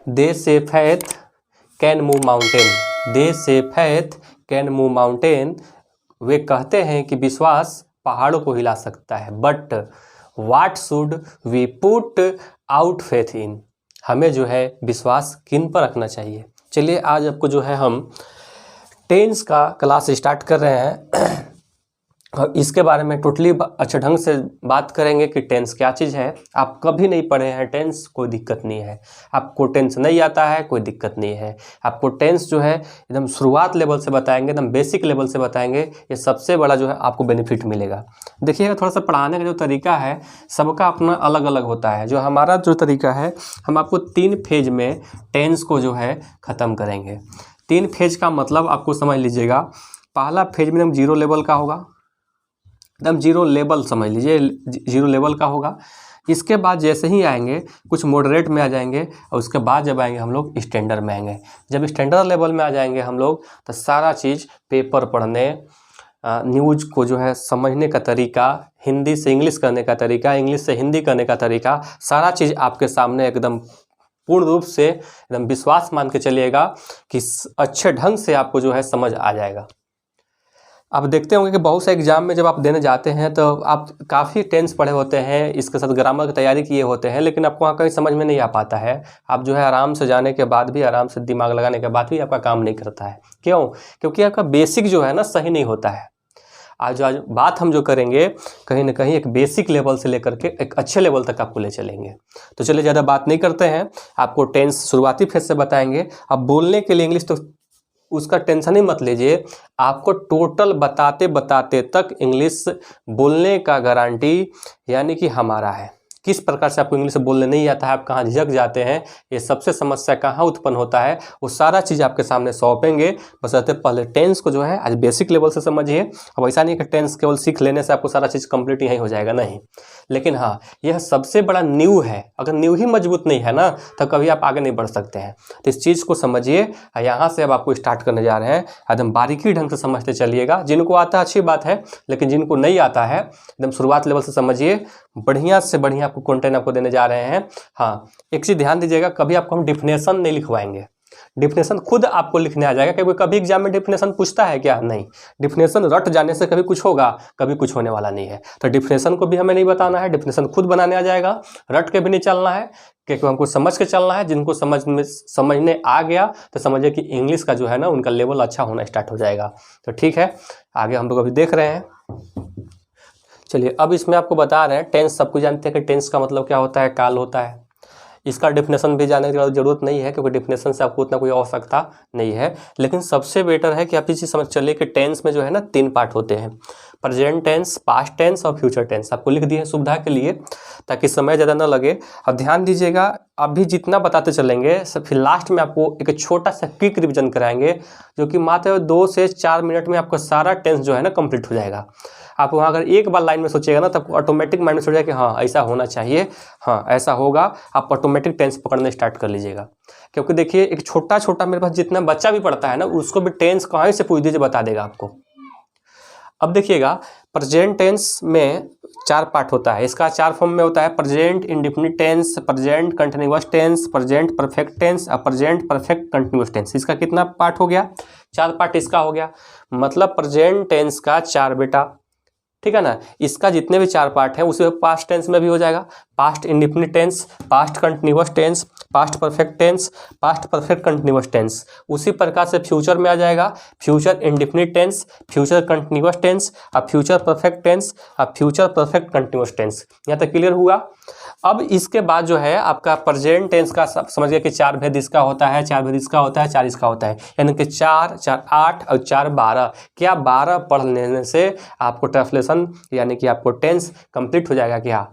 They say faith can move mountain, they say faith can move mountain, वे कहते हैं कि विश्वास पहाड़ों को हिला सकता है। But what should we put out faith in, हमें जो है विश्वास किन पर रखना चाहिए। चलिए आज आपको जो है हम टेंस का क्लास स्टार्ट कर रहे हैं और इसके बारे में टोटली अच्छे ढंग से बात करेंगे कि टेंस क्या चीज़ है। आप कभी नहीं पढ़े हैं टेंस, कोई दिक्कत नहीं है। आपको टेंस नहीं आता है, कोई दिक्कत नहीं है। आपको टेंस जो है एकदम शुरुआत लेवल से बताएंगे, एकदम बेसिक लेवल से बताएंगे। ये सबसे बड़ा जो है आपको बेनिफिट मिलेगा। देखिएगा थोड़ा सा पढ़ाने का जो तरीका है सबका अपना अलग अलग होता है। जो हमारा जो तरीका है, हम आपको 3 फेज में टेंस को जो है ख़त्म करेंगे। 3 फेज का मतलब आपको समझ लीजिएगा। पहला फेज में एकदम 0 लेवल का होगा, एकदम 0 लेवल समझ लीजिए, 0 लेवल का होगा। इसके बाद जैसे ही आएंगे कुछ मॉडरेट में आ जाएंगे और उसके बाद जब आएंगे हम लोग स्टैंडर्ड में आएंगे। जब स्टैंडर्ड लेवल में आ जाएंगे हम लोग तो सारा चीज़ पेपर पढ़ने, न्यूज़ को जो है समझने का तरीका, हिंदी से इंग्लिश करने का तरीका, इंग्लिश से हिंदी करने का तरीका, सारा चीज़ आपके सामने एकदम पूर्ण रूप से एकदम विश्वास मान के चलिएगा कि अच्छे ढंग से आपको जो है समझ आ जाएगा। आप देखते होंगे कि बहुत से एग्जाम में जब आप देने जाते हैं तो आप काफ़ी टेंस पढ़े होते हैं, इसके साथ ग्रामर की तैयारी किए होते हैं, लेकिन आपको वहाँ कहीं समझ में नहीं आ पाता है। आप जो है आराम से जाने के बाद भी, आराम से दिमाग लगाने के बाद भी आपका काम नहीं करता है। क्यों? क्योंकि आपका बेसिक जो है ना सही नहीं होता है। आज बात हम जो करेंगे कहीं ना कहीं एक बेसिक लेवल से लेकर के एक अच्छे लेवल तक आपको ले चलेंगे। तो चलिए ज़्यादा बात नहीं करते हैं, आपको टेंस शुरुआती फेज से बताएंगे। अब बोलने के लिए इंग्लिश तो उसका टेंशन ही मत लीजिए, आपको टोटल बताते बताते तक इंग्लिश बोलने का गारंटी यानी कि हमारा है। किस प्रकार से आपको इंग्लिश बोलने नहीं आता है, आप कहाँ झिझक जाते हैं, ये सबसे समस्या कहाँ उत्पन्न होता है, वो सारा चीज़ आपके सामने सौंपेंगे। बस रहते पहले टेंस को जो है आज बेसिक लेवल से समझिए। अब ऐसा नहीं कि टेंस केवल सीख लेने से आपको सारा चीज़ कंप्लीट यही हो जाएगा, नहीं। लेकिन हाँ, यह सबसे बड़ा न्यू है। अगर न्यू ही मजबूत नहीं है ना तो कभी आप आगे नहीं बढ़ सकते हैं। तो इस चीज़ को समझिए। यहाँ से अब आपको स्टार्ट करने जा रहे हैं, एकदम बारीकी ढंग से समझते चलिएगा। जिनको आता है अच्छी बात है, लेकिन जिनको नहीं आता है एकदम शुरुआत लेवल से समझिए। बढ़िया से बढ़िया आपको कंटेंट आपको देने जा रहे हैं। हाँ, एक चीज़ ध्यान दीजिएगा, कभी आपको हम डिफिनेशन नहीं लिखवाएंगे। डिफिनेशन खुद आपको लिखने आ जाएगा। क्योंकि कभी एग्जाम में डिफिनेशन पूछता है क्या? नहीं। डिफिनेशन रट जाने से कभी कुछ होगा? कभी कुछ होने वाला नहीं है। तो डिफिनेशन को भी हमें नहीं बताना है, डिफिनेशन खुद बनाने आ जाएगा। रट के भी नहीं चलना है, क्योंकि हमको समझ के चलना है। जिनको समझने आ गया तो समझिए कि इंग्लिश का जो है ना उनका लेवल अच्छा होना स्टार्ट हो जाएगा। तो ठीक है, आगे हम लोग अभी देख रहे हैं। चलिए अब इसमें आपको बता रहे हैं, टेंस सबको जानते हैं कि टेंस का मतलब क्या होता है, काल होता है। इसका डिफिनेशन भी जानने की जरूरत नहीं है, क्योंकि डिफिनेशन से आपको उतना कोई आवश्यकता नहीं है। लेकिन सबसे बेटर है कि आप ये चीज़ समझ चलिए कि टेंस में जो है ना 3 पार्ट होते हैं, प्रेजेंट टेंस, पास्ट टेंस और फ्यूचर टेंस। आपको लिख दिए हैं सुविधा के लिए, ताकि समय ज़्यादा ना लगे। अब ध्यान दीजिएगा, अभी जितना बताते चलेंगे फिर लास्ट में आपको एक छोटा सा क्विक रिविजन कराएंगे, जो कि मात्र 2 से 4 मिनट में आपका सारा टेंस जो है ना कंप्लीट हो जाएगा। आप वहाँ अगर एक बार लाइन में सोचिएगा ना तब ऑटोमेटिक माइंड में सोच जाएगा कि हाँ ऐसा होना चाहिए, हाँ ऐसा होगा। आप ऑटोमेटिक टेंस पकड़ना स्टार्ट कर लीजिएगा। क्योंकि देखिए एक छोटा छोटा मेरे पास जितना बच्चा भी पढ़ता है ना, उसको भी टेंस कहाँ से पूछ दीजिए बता देगा आपको। अब देखिएगा, प्रेजेंट टेंस में 4 पार्ट होता है। इसका 4 फॉर्म में होता है: present indefinite tense, present continuous tense, present perfect tense और प्रेजेंट परफेक्ट कंटिन्यूअस टेंस। इसका कितना पार्ट हो गया? 4 पार्ट इसका हो गया। मतलब प्रेजेंट टेंस का 4 बेटा, ठीक है ना। इसका जितने भी 4 पार्ट हैं उसे पास्ट टेंस में भी हो जाएगा। Past indefinite tense, past continuous tense, past perfect tense, past perfect continuous tense. उसी प्रकार से फ्यूचर में आ जाएगा, future indefinite tense, future continuous tense और फ्यूचर परफेक्ट टेंस और फ्यूचर परफेक्ट कंटिन्यूअस टेंस। यहाँ तक क्लियर हुआ। अब इसके बाद जो है आपका प्रेजेंट टेंस का समझिए कि 4 भेद इसका होता है, 4 भेद इसका होता है, 4 इसका होता है। यानी कि 4, 4, 8 और 4, 12। क्या 12 पढ़ लेने से आपको ट्रांसलेशन यानी कि आपको टेंस कंप्लीट हो जाएगा क्या?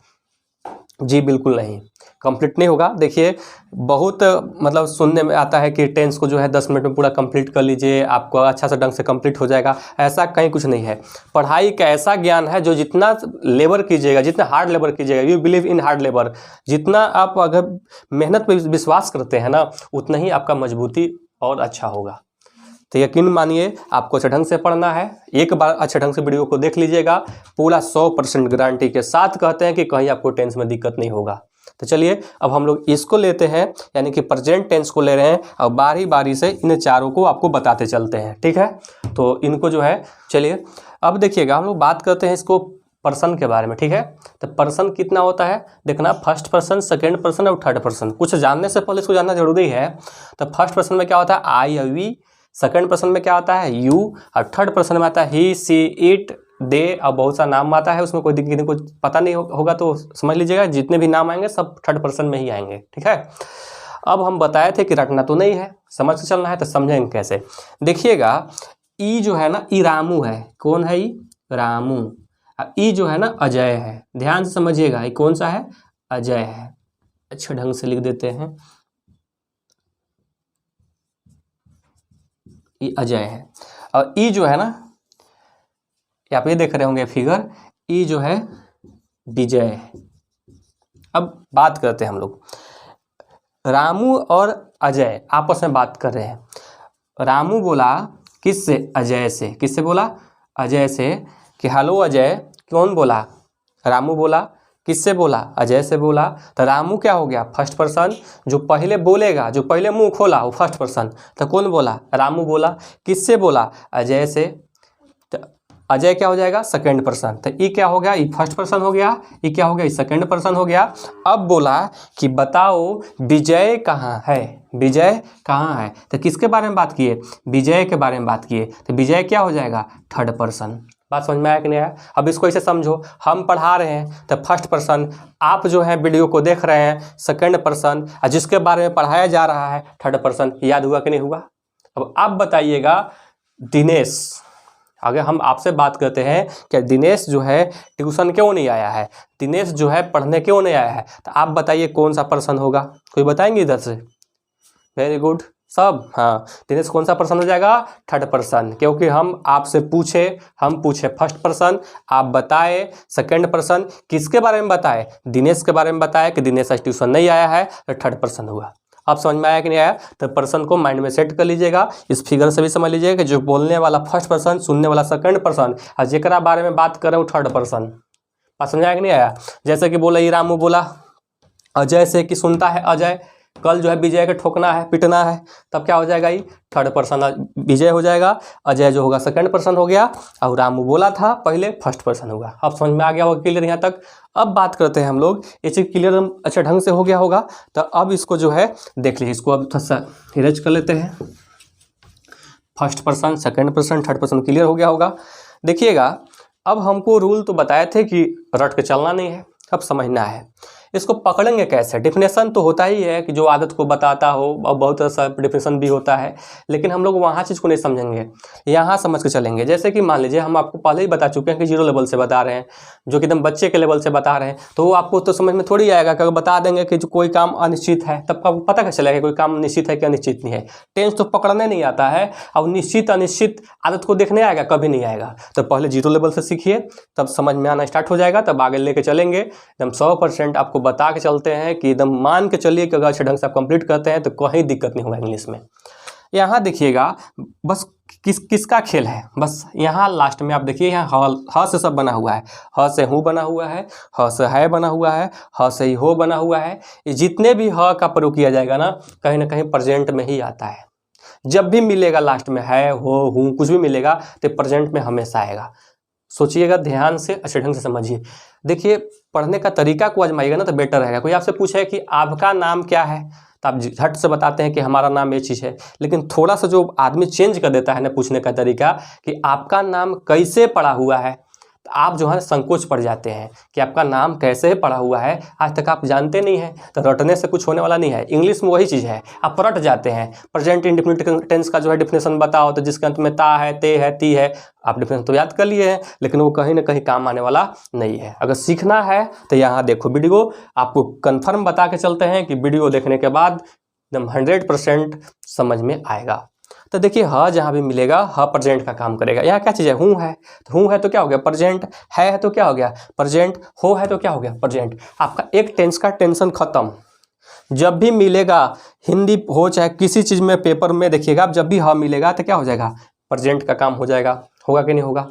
जी बिल्कुल नहीं, कंप्लीट नहीं होगा। देखिए बहुत मतलब सुनने में आता है कि टेंस को जो है 10 मिनट में पूरा कंप्लीट कर लीजिए, आपको अच्छा से ढंग से कंप्लीट हो जाएगा। ऐसा कहीं कुछ नहीं है। पढ़ाई का ऐसा ज्ञान है जो जितना लेबर कीजिएगा, जितना हार्ड लेबर कीजिएगा, you believe in hard labour, जितना आप अगर मेहनत पे विश्वास करते हैं ना उतना ही आपका मजबूती और अच्छा होगा। तो यकीन मानिए आपको अच्छे ढंग से पढ़ना है। एक बार अच्छे ढंग से वीडियो को देख लीजिएगा, पूरा 100% गारंटी के साथ कहते हैं कि कहीं आपको टेंस में दिक्कत नहीं होगा। तो चलिए अब हम लोग इसको लेते हैं, यानी कि प्रेजेंट टेंस को ले रहे हैं और बारी बारी से इन चारों को आपको बताते चलते हैं, ठीक है। तो इनको जो है, चलिए अब देखिएगा हम लोग बात करते हैं इसको पर्सन के बारे में, ठीक है। तो पर्सन कितना होता है देखना, फर्स्ट पर्सन, सेकेंड पर्सन और थर्ड पर्सन। कुछ जानने से पहले इसको जानना जरूरी है। तो फर्स्ट पर्सन में क्या होता है, आई और वी, सेकेंड पर्सन में क्या आता है, यू, और थर्ड पर्सन में आता है ही, सी, इट, दे, और बहुत सा नाम आता है उसमें। कोई किसी को पता नहीं होगा तो समझ लीजिएगा, जितने भी नाम आएंगे सब थर्ड पर्सन में ही आएंगे, ठीक है। अब हम बताए थे कि रटना तो नहीं है, समझ के चलना है। तो समझेंगे कैसे, देखिएगा ई जो है ना, ई रामू है। कौन है ई, रामू। ई जो है ना अजय है, ध्यान से समझिएगा, ये कौन सा है, अजय है। अच्छे ढंग से लिख देते हैं, ये अजय है। और ई जो है ना, आप ये देख रहे होंगे फिगर, ई जो है विजय है। अब बात करते हैं हम लोग, रामू और अजय आपस में बात कर रहे हैं। रामू बोला किससे, अजय से। किससे बोला, अजय से, कि हेलो अजय। कौन बोला, रामू बोला। किससे बोला, अजय से बोला। तो रामू क्या हो गया, फर्स्ट पर्सन। जो पहले बोलेगा, जो पहले मुंह खोला वो फर्स्ट पर्सन। तो कौन बोला, रामू बोला। किससे बोला, अजय से। तो अजय क्या हो जाएगा, सेकेंड पर्सन। तो ये क्या हो गया, ये फर्स्ट पर्सन हो गया। ये क्या हो गया, ये सेकेंड पर्सन हो गया। अब बोला कि बताओ विजय कहाँ है, विजय कहाँ है। तो किसके बारे में बात किए, विजय के बारे में बात किए। तो विजय क्या हो जाएगा, थर्ड पर्सन। बात समझ में आया कि नहीं आया। अब इसको ऐसे समझो, हम पढ़ा रहे हैं तो फर्स्ट पर्सन, आप जो है वीडियो को देख रहे हैं सेकंड पर्सन, और जिसके बारे में पढ़ाया जा रहा है थर्ड पर्सन। याद हुआ कि नहीं हुआ। अब आप बताइएगा, दिनेश, अगर हम आपसे बात करते हैं कि दिनेश जो है ट्यूशन क्यों नहीं आया है, दिनेश जो है पढ़ने क्यों नहीं आया है, तो आप बताइए कौन सा पर्सन होगा, कोई बताएंगे इधर से। वेरी गुड सब, हाँ, दिनेश कौन सा पर्सन हो जाएगा, थर्ड पर्सन। क्योंकि हम आपसे पूछे, हम पूछे फर्स्ट पर्सन, आप बताए सेकंड पर्सन। किसके बारे में बताए, दिनेश के बारे में बताए कि दिनेश आज ट्यूशन नहीं आया है, तो थर्ड पर्सन हुआ। आप समझ में आया कि नहीं आया। तो पर्सन को माइंड में सेट कर लीजिएगा। इस फिगर से भी समझ लीजिएगा कि जो बोलने वाला फर्स्ट पर्सन, सुनने वाला सेकंड पर्सन, और जेकरा बारे में बात कर रहे हो थर्ड पर्सन। बात समझ आया कि नहीं आया। जैसे कि बोला, ये रामू बोला अजय से कि सुनता है अजय, कल जो है विजय के ठोकना है, पिटना है, तब क्या हो जाएगा, ये थर्ड पर्सन विजय हो जाएगा। अजय जो होगा सेकंड पर्सन हो गया, और रामू बोला था पहले फर्स्ट पर्सन होगा। अब समझ में आ गया होगा क्लियर यहाँ तक। अब बात करते हैं हम लोग, ये चीज़ क्लियर अच्छे ढंग से हो गया होगा। तो अब इसको जो है देख लीजिए, इसको अब थोड़ा सा इरेज कर लेते हैं। First person, second person, third person clear हो गया होगा। देखिएगा, अब हमको रूल तो बताए थे कि रट के चलना नहीं है, अब समझना है। इसको पकड़ेंगे कैसे, डिफिनेशन तो होता ही है कि जो आदत को बताता हो, और बहुत सा डिफिनेशन भी होता है, लेकिन हम लोग वहाँ चीज़ को नहीं समझेंगे, यहाँ समझ के चलेंगे। जैसे कि मान लीजिए हम आपको पहले ही बता चुके हैं कि जीरो लेवल से बता रहे हैं, जो कि एकदम बच्चे के लेवल से बता रहे हैं, तो वो आपको तो समझ में थोड़ी आएगा कि अगर बता देंगे कि जो कोई काम अनिश्चित है, तब आपको पता कैसे चलेगा कोई काम निश्चित है कि अनिश्चित नहीं है। टेंस तो पकड़ने नहीं आता है, और निश्चित अनिश्चित आदत को देखने आएगा, कभी नहीं आएगा। तो पहले जीरो लेवल से सीखिए, तब समझ में आना स्टार्ट हो जाएगा, तब आगे लेके चलेंगे। एकदम 100% आपको बता के चलते हैं कि एकदम मान के चलिए कि अगर अच्छे ढंग से आप कंप्लीट करते हैं तो कहीं दिक्कत नहीं होगा इंग्लिश में। यहाँ देखिएगा, बस किसका खेल है, बस यहाँ लास्ट में आप देखिए, यहाँ ह से सब बना हुआ है, ह से हूँ बना हुआ है, ह से है बना हुआ है, ह से ही हो बना हुआ है। ये जितने भी ह का प्रयोग किया जाएगा ना कहीं प्रेजेंट में ही आता है। जब भी मिलेगा लास्ट में है, हो, हूँ, कुछ भी मिलेगा तो प्रेजेंट में हमेशा आएगा। सोचिएगा, ध्यान से अच्छे ढंग से समझिए। देखिए, पढ़ने का तरीका को आजमाइएगा ना तो बेटर रहेगा। कोई आपसे पूछे कि आपका नाम क्या है, तो आप झट से बताते हैं कि हमारा नाम ये चीज़ है। लेकिन थोड़ा सा जो आदमी चेंज कर देता है ना पूछने का तरीका, कि आपका नाम कैसे पड़ा हुआ है, तो आप जो है संकोच पड़ जाते हैं कि आपका नाम कैसे पड़ा हुआ है, आज तक आप जानते नहीं हैं। तो रटने से कुछ होने वाला नहीं है। इंग्लिश में वही चीज़ है, आप रट जाते हैं। प्रेजेंट इंडेफिनिट टेंस का जो है डिफिनेशन बताओ, तो जिसके अंत में ता है, ते है, ती है, आप डिफिनेशन तो याद कर लिए हैं, लेकिन वो कहीं ना कहीं काम आने वाला नहीं है। अगर सीखना है तो यहाँ देखो वीडियो, आपको कन्फर्म बता के चलते हैं कि वीडियो देखने के बाद एकदम 100% समझ में आएगा। तो देखिए, ह जहाँ भी मिलेगा ह प्रेजेंट का काम करेगा। यहाँ क्या चीज़ है, हूँ है, तो हूँ है तो क्या हो गया, प्रेजेंट। है तो क्या हो गया, प्रेजेंट। हो है तो क्या हो गया, प्रेजेंट। आपका एक टेंस का टेंशन खत्म। जब भी मिलेगा, हिंदी हो चाहे किसी चीज़ में, पेपर में देखिएगा, आप जब भी ह मिलेगा तो क्या हो जाएगा, प्रेजेंट का काम हो जाएगा। होगा कि नहीं होगा।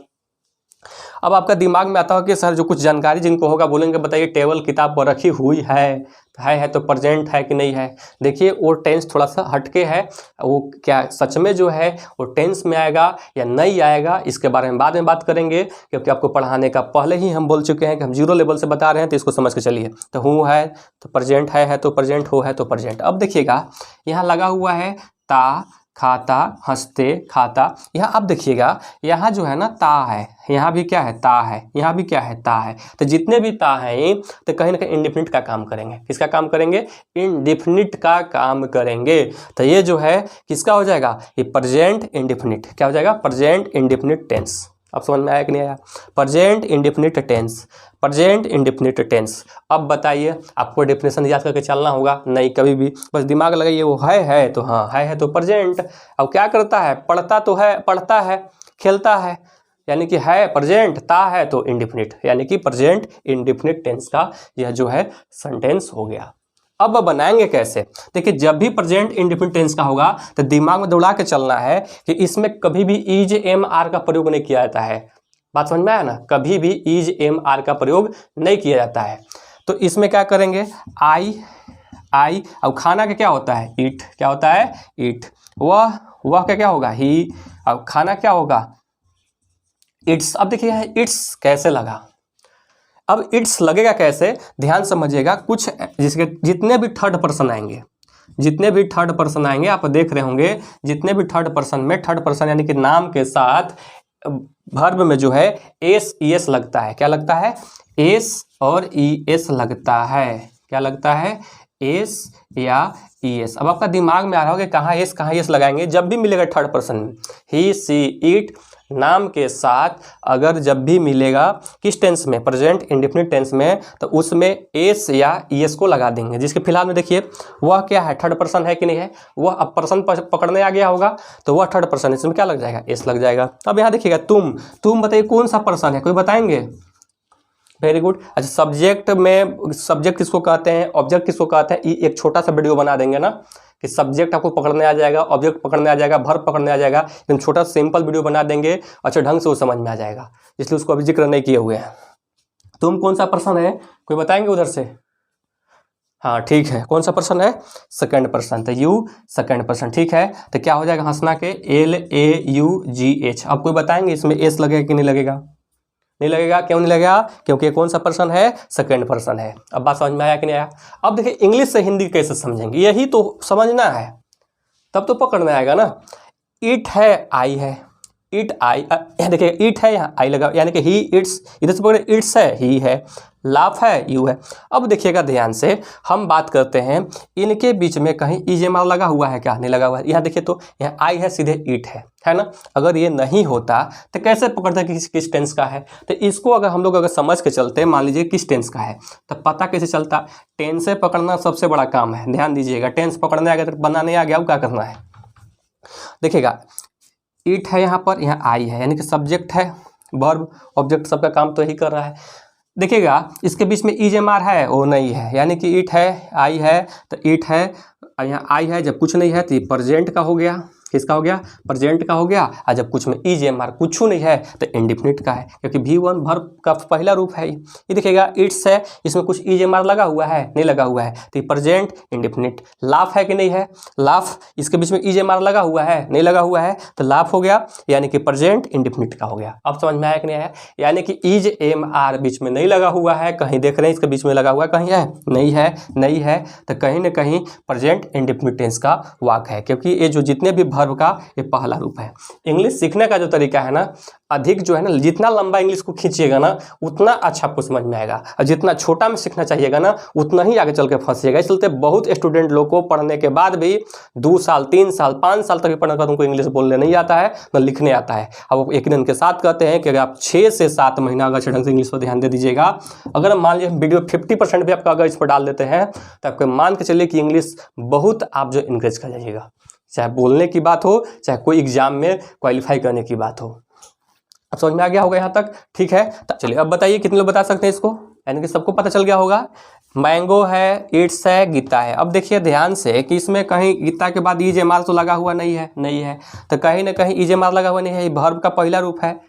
अब आपका दिमाग में आता हो कि सर जो कुछ जानकारी जिनको होगा बोलेंगे बताइए टेबल किताब पर रखी हुई है, है तो प्रेजेंट है कि नहीं है। देखिए वो टेंस थोड़ा सा हटके है, वो क्या सच में जो है वो टेंस में आएगा या नहीं आएगा इसके बारे में बाद में बात करेंगे, क्योंकि आपको पढ़ाने का पहले ही हम बोल चुके हैं कि हम जीरो लेवल से बता रहे हैं, तो इसको समझ के चलिए। तो हूँ है तो प्रेजेंट है तो प्रेजेंट, हो है तो प्रेजेंट। अब देखिएगा यहाँ लगा हुआ है ता, खाता, हंसते, खाता। यहाँ अब देखिएगा यहाँ जो है ना ता है, यहाँ भी क्या है ता है, यहाँ भी क्या है ता है। तो जितने भी ता हैं तो कहीं ना कहीं इंडेफिनिट का काम करेंगे। किसका काम करेंगे? इंडेफिनिट का काम करेंगे। तो ये जो है किसका हो जाएगा? ये प्रेजेंट इंडेफिनिट। क्या हो जाएगा? Present indefinite tense. अब समझ में आया कि नहीं आया? Present indefinite tense, present indefinite tense. अब बताइए आपको डेफिनेशन याद करके चलना होगा? नहीं, कभी भी बस दिमाग लगाइए। वो है तो हाँ है तो प्रेजेंट। अब क्या करता है? पढ़ता तो है, पढ़ता है, खेलता है, यानी कि है प्रेजेंट, ता है तो इंडेफिनिट, यानी कि प्रेजेंट इंडेफिनिट टेंस का यह जो है सेंटेंस हो गया। अब बनाएंगे कैसे? देखिए जब भी प्रेजेंट इंडेफिनिट टेंस का होगा तो दिमाग में दौड़ा के चलना है कि इसमें कभी भी इज एम आर का प्रयोग नहीं किया जाता है। बात समझ में आया ना? कभी भी इज एम आर का प्रयोग नहीं किया जाता है। तो इसमें क्या करेंगे? आई। अब खाना का क्या होता है? ईट। क्या होता है? ईट। वह का क्या होगा? ही। अब खाना क्या होगा? इट्स। अब देखिए इट्स कैसे लगा। अब इट्स लगेगा कैसे? ध्यान समझिएगा। कुछ जिसके जितने भी थर्ड पर्सन आएंगे, जितने भी थर्ड पर्सन आएंगे आप देख रहे होंगे, जितने भी थर्ड पर्सन में, थर्ड पर्सन यानी कि नाम के साथ वर्ब में जो है एस ई एस लगता है। क्या लगता है? एस और ई एस लगता है। क्या लगता है? एस या ई एस। अब आपका दिमाग में आ रहा होगा कहाँ एस कहाँ एस लगाएंगे? जब भी मिलेगा थर्ड पर्सन में, ही, सी, इट नाम के साथ अगर जब भी मिलेगा किस टेंस में? प्रेजेंट इंडेफिनिट टेंस में, तो उसमें एस या ई एस को लगा देंगे। जिसके फिलहाल में देखिए वह क्या है? थर्ड पर्सन है कि नहीं है? वह अब पर्सन पकड़ने आ गया होगा तो वह थर्ड पर्सन, इसमें क्या लग जाएगा? एस लग जाएगा। अब यहाँ देखिएगा तुम बताइए कौन सा पर्सन है? कोई बताएंगे? Very good. अच्छा सब्जेक्ट में, सब्जेक्ट किसको कहते हैं, ऑब्जेक्ट किसको कहते हैं? एक छोटा सा वीडियो बना देंगे ना कि सब्जेक्ट आपको पकड़ने आ जाएगा, ऑब्जेक्ट पकड़ने आ जाएगा, वर्ब पकड़ने आ जाएगा। एकदम छोटा सिंपल वीडियो बना देंगे, अच्छा ढंग से वो समझ में आ जाएगा, इसलिए उसको अभी जिक्र नहीं किए हुए हैं। तुम कौन सा पर्सन है? कोई बताएंगे उधर से? हाँ ठीक है, कौन सा पर्सन है? Second person. तो यू सेकंड पर्सन। ठीक है, तो क्या हो जाएगा? हंसना के LAUGH। अब कोई बताएंगे इसमें एस लगेगा कि नहीं लगेगा? नहीं लगेगा। क्यों नहीं लगेगा? क्योंकि कौन सा पर्सन है? सेकंड पर्सन है। अब बात समझ में आया कि नहीं आया? अब देखिए इंग्लिश से हिंदी कैसे समझेंगे, यही तो समझना है, तब तो पकड़ में आएगा ना। इट है, आई है, इट आई, देखिए ईट है यहाँ आई लगा, यानी कि ही इट्स, इधर से पकड़े इट्स है, ही है, लाफ है, यू है। अब देखिएगा ध्यान से, हम बात करते हैं इनके बीच में कहीं ईजेमार लगा हुआ है क्या? नहीं लगा हुआ है। यहाँ देखिए तो यहाँ आई है, सीधे ईट है ना। अगर ये नहीं होता तो कैसे पकड़ते हैं कि किस टेंस का है? तो इसको अगर हम लोग अगर समझ के चलते, मान लीजिए किस टेंस का है, तो पता कैसे चलता? टेंस से पकड़ना सबसे बड़ा काम है। ध्यान दीजिएगा, टेंस पकड़ने आ गया तो बनाने आ गया, वो क्या करना है? देखिएगा इट है यहाँ पर, यहाँ आई है, यानी कि सब्जेक्ट है, वर्ब ऑब्जेक्ट सबका काम तो यही कर रहा है। देखिएगा इसके बीच में ईजेमार है, वो नहीं है, यानी कि इट है, आई है, तो इट है, यहाँ आई है। जब कुछ नहीं है तो ये प्रेजेंट का हो गया। किसका हो गया? प्रेजेंट का हो गया। और जब कुछ में ईजेमार कुछ नहीं है तो इंडेफिनिट का है, क्योंकि V1 वर्ब का पहला रूप है। ये देखिएगा इट्स है, इसमें कुछ ईजेमार लगा हुआ है? नहीं लगा हुआ है, तो ये प्रेजेंट इंडेफिनिट। लाफ है कि नहीं है? लाफ, इसके बीच में ईजेमार लगा हुआ है? नहीं लगा हुआ है, तो लाफ हो गया, यानी कि प्रेजेंट इंडेफिनिट का हो गया। अब समझ में आया कि नहीं आया? यानी कि इज एम आर बीच में नहीं लगा हुआ है, कहीं देख रहे हैं इसके बीच में लगा हुआ है, कहीं है नहीं है, नहीं है, तो कहीं ना कहीं प्रेजेंट इंडेफिनिट टेंस का वाक है, क्योंकि ये जो जितने भी वर्ब का ये पहला रूप है। इंग्लिश सीखने का जो तरीका है ना, अधिक जो है ना, जितना लंबा इंग्लिश को खींचिएगा ना उतना अच्छा आपको समझ में आएगा, और जितना छोटा में सीखना चाहिएगा ना उतना ही आगे चल के फंसिएगा। इस चलते बहुत स्टूडेंट लोग को पढ़ने के बाद भी 2 साल 3 साल 5 साल तक भी पढ़ने के बाद उनको इंग्लिश बोलने नहीं आता है, न लिखने आता है। अब वो एक दिन के साथ कहते हैं कि अगर आप 6 से 7 महीना अगर अच्छे ढंग से इंग्लिश पर ध्यान दे दीजिएगा, अगर मान लीजिए वीडियो 50% भी आपका अगर इस पर डाल देते हैं, तो आपको मान के चलिए कि इंग्लिश बहुत आप जो इंक्रीज कर जाइएगा, चाहे बोलने की बात हो, चाहे कोई एग्जाम में क्वालिफाई करने की बात हो। अब समझ में आ गया होगा यहाँ तक? ठीक है, तो चलिए अब बताइए कितने लोग बता सकते हैं इसको? यानी कि सबको पता चल गया होगा। मैंगो है, इट्स है, गीता है। अब देखिए ध्यान से कि इसमें कहीं गीता के बाद ईजेमार तो लगा हुआ नहीं है, नहीं है, तो कहीं ना कहीं ईजेमार लगा हुआ नहीं है, ये वर्ब का पहला रूप है,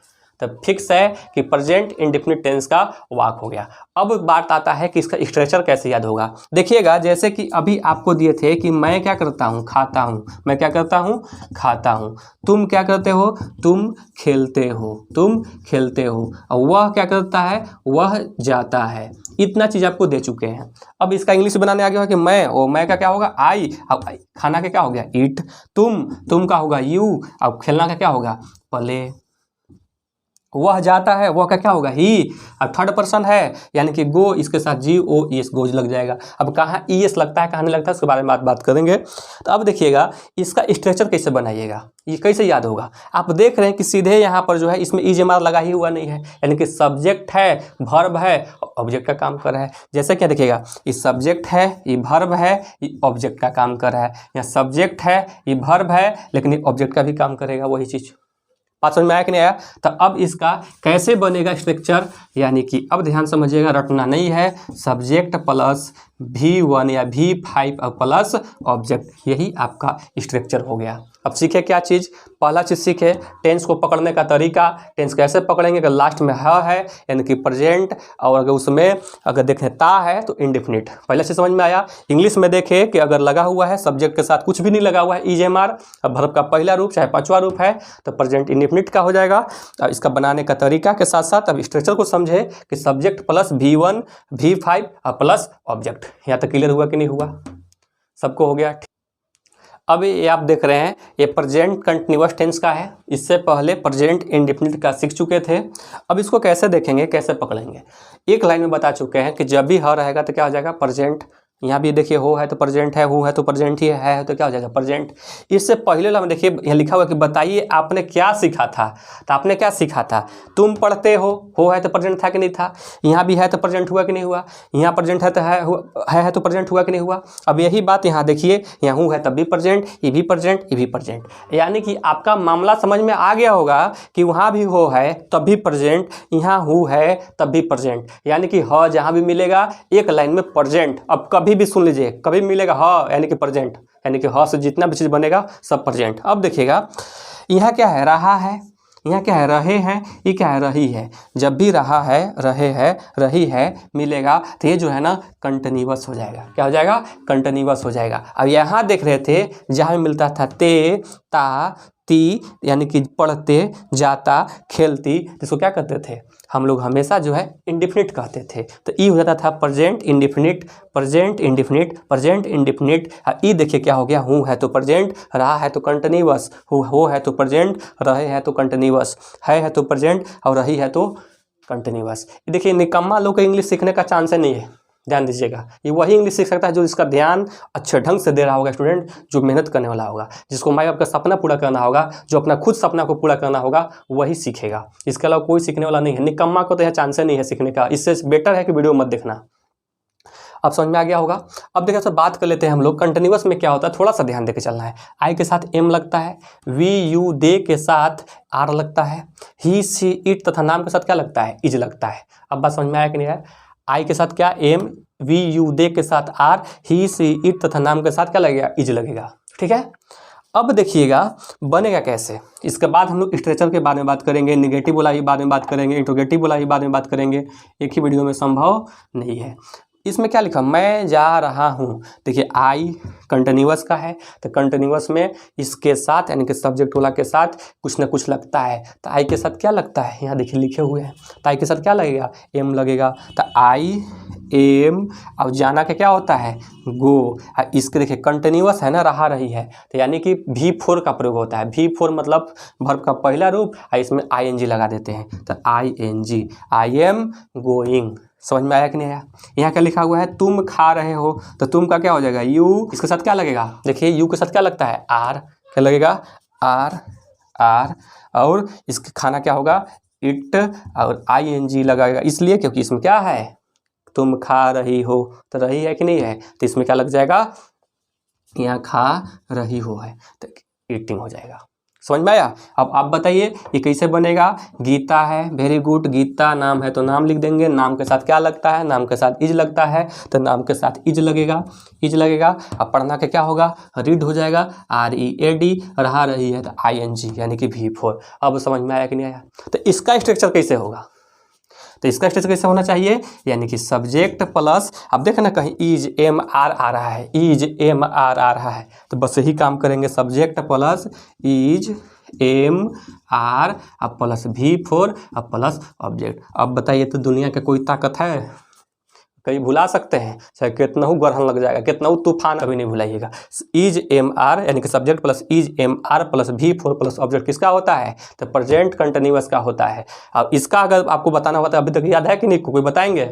तो फिक्स है कि प्रेजेंट इंडेफिनिट टेंस का वाक हो गया। अब बात आता है कि इसका स्ट्रक्चर कैसे याद होगा। देखिएगा, जैसे कि अभी आपको दिए थे कि मैं क्या करता हूँ, खाता हूँ, मैं क्या करता हूँ, खाता हूँ, तुम क्या करते हो, तुम खेलते हो, तुम खेलते हो, और वह क्या करता है, वह जाता है। इतना चीज़ आपको दे चुके हैं। अब इसका इंग्लिश बनाने आ गया है कि मैं, और मैं का क्या होगा, आई, अब खाना का क्या हो गया, ईट, तुम का होगा यू, अब खेलना का क्या होगा, प्ले, वह जाता है, वह का क्या होगा, ही, अब थर्ड पर्सन है यानी कि गो, इसके साथ जी ओ एस, गोज लग जाएगा। अब कहाँ ई एस लगता है, कहाँ नहीं लगता है, उसके बारे में बात करेंगे। तो अब देखिएगा इसका स्ट्रक्चर कैसे बनाइएगा, ये कैसे याद होगा। आप देख रहे हैं कि सीधे यहाँ पर जो है इसमें ईजेमार लगा ही हुआ नहीं है, यानी कि सब्जेक्ट है, वर्ब है, ऑब्जेक्ट का काम कर रहा है। जैसे क्या देखिएगा, ये सब्जेक्ट है, ये वर्ब है, ये ऑब्जेक्ट का काम कर रहा है। यहाँ सब्जेक्ट है, ये वर्ब है, लेकिन ये ऑब्जेक्ट का भी काम करेगा, वही चीज़। बात समझ में आया कि नहीं आया। तो अब इसका कैसे बनेगा स्ट्रक्चर, यानी कि अब ध्यान समझिएगा, रटना नहीं है, सब्जेक्ट प्लस V1 या V5 और प्लस ऑब्जेक्ट, यही आपका स्ट्रक्चर हो गया। अब सीखे क्या चीज़, पहला चीज़ सीखे टेंस को पकड़ने का तरीका। टेंस कैसे पकड़ेंगे, अगर लास्ट में है यानी कि प्रेजेंट, और अगर उसमें अगर देखें ता है तो इंडेफिनिट। पहला चीज़ समझ में आया। इंग्लिश में देखें कि अगर लगा हुआ है सब्जेक्ट के साथ कुछ भी नहीं लगा हुआ है, ईजेमार, अब वर्ब का पहला रूप चाहे पांचवा रूप है तो प्रेजेंट इंडेफिनिट का हो जाएगा। अब इसका बनाने का तरीका के साथ साथ अब स्ट्रक्चर को समझे कि सब्जेक्ट प्लस V1 V5 और प्लस ऑब्जेक्ट। यहाँ तक क्लियर हुआ कि नहीं हुआ, सबको हो गया। अब ये आप देख रहे हैं, ये प्रेजेंट कंटिन्यूअस टेंस का है, इससे पहले प्रेजेंट इंडेफिनिट का सीख चुके थे। अब इसको कैसे देखेंगे, कैसे पकड़ेंगे, एक लाइन में बता चुके हैं कि जब भी ह रहेगा तो क्या हो जाएगा, प्रेजेंट। यहाँ भी देखिए हो है तो प्रेजेंट है, हु है तो प्रेजेंट ही है तो क्या हो जाएगा, प्रेजेंट। इससे पहले वाला में देखिए यहाँ लिखा हुआ कि बताइए आपने क्या सीखा था, तो आपने क्या सीखा था, तुम पढ़ते हो है तो प्रेजेंट था कि नहीं था, यहाँ भी है तो प्रेजेंट हुआ कि नहीं हुआ, यहाँ प्रेजेंट है तो है तो प्रेजेंट हुआ कि नहीं हुआ। अब यही बात यहाँ देखिए, यहाँ हूँ है तब भी प्रेजेंट, ये भी प्रेजेंट, ये भी प्रेजेंट, यानी कि आपका मामला समझ में आ गया होगा कि वहाँ भी हो है तब भी प्रेजेंट, यहाँ हूँ है तब भी प्रेजेंट, यानी कि ह जहाँ भी मिलेगा एक लाइन में प्रेजेंट। अब कभी भी सुन लीजिए, कभी मिलेगा ह यानी कि प्रेजेंट, यानी कि ह से जितना भी चीज़ बनेगा सब प्रेजेंट। अब देखिएगा यहाँ क्या है, रहा है, यहाँ क्या है, रहे हैं, ये क्या है, रही है। जब भी रहा है, रहे है, रही है मिलेगा तो ये जो है ना कंटिन्यूअस हो जाएगा। क्या हो जाएगा, कंटिन्यूअस हो जाएगा। अब यहाँ देख रहे थे जहाँ मिलता था ते, ता, ती, यानी कि पढ़ते, जाता, खेलती, इसको क्या करते थे हम लोग, हमेशा जो है इंडेफिनिट कहते थे। तो ई हो जाता था present indefinite, present indefinite, present indefinite. ई देखिए क्या हो गया, हूँ है तो प्रेजेंट, रहा है तो कंटिन्यूअस, हो है तो प्रेजेंट, रहे है तो कंटिन्यूअस, है तो प्रेजेंट, और रही है तो कंटिन्यूअस। देखिए निकम्मा लोग को इंग्लिश सीखने का चांस नहीं है, ध्यान दीजिएगा। ये वही इंग्लिश सीख सकता है जो इसका ध्यान अच्छे ढंग से दे रहा होगा स्टूडेंट, जो मेहनत करने वाला होगा, जिसको माँ बाप का सपना पूरा करना होगा, जो अपना खुद सपना को पूरा करना होगा, वही सीखेगा। इसके अलावा कोई सीखने वाला नहीं है। निकम्मा को तो यह चांस नहीं है सीखने का। इससे बेटर है कि वीडियो मत देखना। अब समझ में आ गया होगा। अब देखिए सर बात कर लेते हैं हम लोग कंटिन्यूअस में क्या होता है, थोड़ा सा ध्यान देकर चलना है। आई के साथ एम लगता है, वी यू दे के साथ आर लगता है, ही सी इट तथा नाम के साथ क्या लगता है, इज लगता है। अब बात समझ में आया कि नहीं आया। आई के साथ क्या, एम, वी यू दे के साथ आर, ही सी इट तथा नाम के साथ क्या लगेगा, इज लगेगा। ठीक है। अब देखिएगा बनेगा कैसे, इसके बाद हम लोग स्ट्रक्चर के बारे में बात करेंगे, निगेटिव वाला ही बारे में बात करेंगे, इंट्रोगेटिव वाला ही बारे में बात करेंगे। एक ही वीडियो में संभव नहीं है। इसमें क्या लिखा, मैं जा रहा हूँ। देखिए आई कंटिन्यूअस का है तो कंटिन्यूअस में इसके साथ यानी कि सब्जेक्ट वाला के साथ कुछ ना कुछ लगता है। तो आई के साथ क्या लगता है, यहाँ देखिए लिखे हुए हैं। तो आई के साथ क्या लगेगा, एम लगेगा। तो आई एम, अब जाना का क्या होता है, गो। इसके देखिए कंटिन्यूअस है ना, रहा रही है, तो यानी कि V4 का प्रयोग होता है। V4 मतलब वर्ब का पहला रूप, इसमें ING लगा देते हैं। तो ING, आई एम गोइंग। समझ में आया कि नहीं आया। यहाँ क्या लिखा हुआ है, तुम खा रहे हो, तो तुम का क्या हो जाएगा, यू। इसके साथ क्या लगेगा, देखिए यू के साथ क्या लगता है, आर। क्या लगेगा, आर, आर। और इसके खाना क्या होगा, इट, और ING लगाएगा इसलिए क्योंकि इसमें क्या है, तुम खा रही हो, तो रही है कि नहीं है, तो इसमें क्या लग जाएगा, यहाँ खा रही हो है तो ईटिंग हो जाएगा। समझ में आया। अब आप बताइए ये कैसे बनेगा। गीता है, वेरी गुड, गीता नाम है तो नाम लिख देंगे, नाम के साथ क्या लगता है, नाम के साथ इज लगता है, तो नाम के साथ इज लगेगा, इज लगेगा। अब पढ़ना के क्या होगा, रीड हो जाएगा, READ, रहा रही है तो ING यानी कि V4। अब समझ में आया कि नहीं आया। तो इसका स्ट्रक्चर कैसे होगा, तो इसका स्ट्रक्चर कैसे होना चाहिए, यानी कि सब्जेक्ट प्लस, अब देखें ना कहीं इज MR आ रहा है, इज MR आ रहा है, तो बस यही काम करेंगे, सब्जेक्ट प्लस इज MR अब प्लस V4 अब प्लस ऑब्जेक्ट। अब बताइए तो दुनिया के कोई ताकत है, कहीं भुला सकते हैं, चाहे कितना ग्रहण लग जाएगा, कितना तूफान, अभी नहीं भुलाइएगा। इज MR यानी कि subject plus is MR plus V4 plus object किसका होता है, तो प्रेजेंट कंटिन्यूअस का होता है। अब इसका अगर आपको बताना होता है, अभी तक याद है कि नहीं, कोई बताएंगे,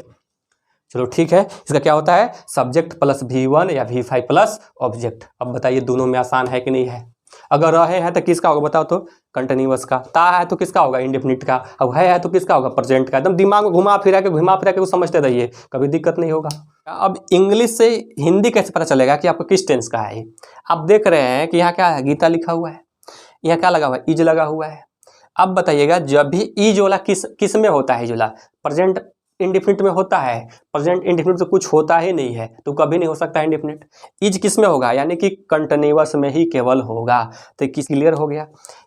चलो ठीक है। इसका क्या होता है, सब्जेक्ट प्लस V1 या V5 प्लस ऑब्जेक्ट। अब बताइए दोनों में आसान है कि नहीं है। अगर रहे हैं तो किसका होगा बताओ तो, कंटिन्यूअस का। ता है तो किसका होगा, इंडेफिनिट का। अब है तो किसका होगा, प्रेजेंट का। एकदम दिमाग में घुमा फिरा के वो समझते रहिए, कभी दिक्कत नहीं होगा। अब इंग्लिश से हिंदी कैसे पता चलेगा कि आपको किस टेंस का है। आप देख रहे हैं कि यहाँ क्या है, गीता लिखा हुआ है, यहाँ क्या लगा हुआ है, इज लगा हुआ है। अब बताइएगा जब भी इज वाला किस में होता है, इज वाला प्रेजेंट इंडेफिनिट में होता है। प्रेजेंट इंडेफिनिट तो कुछ होता ही नहीं है, तो कभी नहीं हो सकता इंडेफिनिट। इज किस में होगा, यानी कि कंटिन्यूअस में ही केवल होगा। तो किस क्लियर हो गया